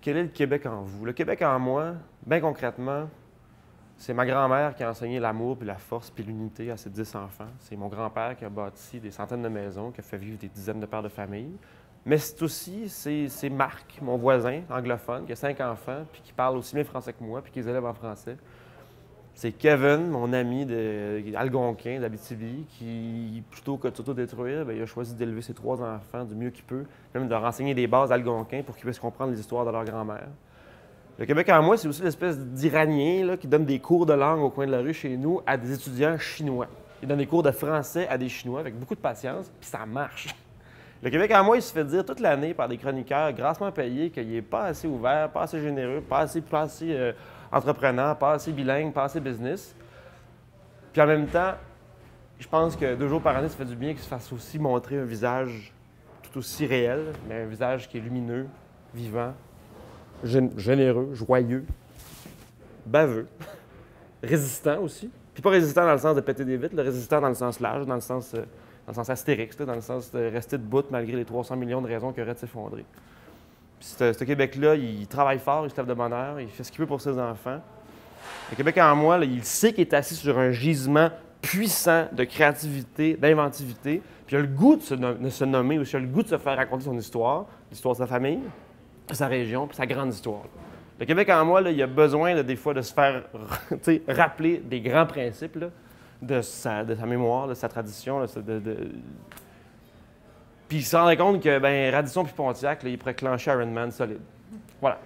Quel est le Québec en vous? Le Québec en moi, bien concrètement, c'est ma grand-mère qui a enseigné l'amour, puis la force, puis l'unité à ses 10 enfants. C'est mon grand-père qui a bâti des centaines de maisons, qui a fait vivre des dizaines de pères de famille. Mais c'est aussi, c'est Marc, mon voisin anglophone, qui a 5 enfants, puis qui parle aussi bien français que moi, puis qui les élève en français. C'est Kevin, mon ami algonquin d'Abitibi, qui, plutôt que de s'auto-détruire, il a choisi d'élever ses 3 enfants du mieux qu'il peut, même de leur enseigner des bases algonquins pour qu'ils puissent comprendre les histoires de leur grand-mère. Le Québec en moi, c'est aussi l'espèce d'Iranien là, qui donne des cours de langue au coin de la rue chez nous à des étudiants chinois. Il donne des cours de français à des Chinois avec beaucoup de patience, puis ça marche. Le Québec en moi, il se fait dire toute l'année par des chroniqueurs grassement payés qu'il n'est pas assez ouvert, pas assez généreux, pas assez entrepreneur, pas assez bilingue, pas assez business. Puis en même temps, je pense que 2 jours par année, ça fait du bien qu'il se fasse aussi montrer un visage tout aussi réel, mais un visage qui est lumineux, vivant, généreux, joyeux, baveux, résistant aussi. Puis pas résistant dans le sens de péter des vitres, le résistant dans le sens large, dans le sens astérix, dans le sens de rester debout malgré les 300 millions de raisons qu'il aurait de s'effondrer. Puis ce Québec-là, il travaille fort, il se lève de bonne heure, il fait ce qu'il veut pour ses enfants. Le Québec en moi, là, il sait qu'il est assis sur un gisement puissant de créativité, d'inventivité, puis il a le goût de se nommer aussi, il a le goût de se faire raconter son histoire, l'histoire de sa famille, de sa région, puis sa grande histoire. Le Québec en moi, là, il a besoin des fois de se faire rappeler des grands principes là, de sa mémoire, de sa tradition. Là, Puis il se rendrait compte que Radisson puis Pontiac, là, il pourrait clencher Iron Man solide. Voilà.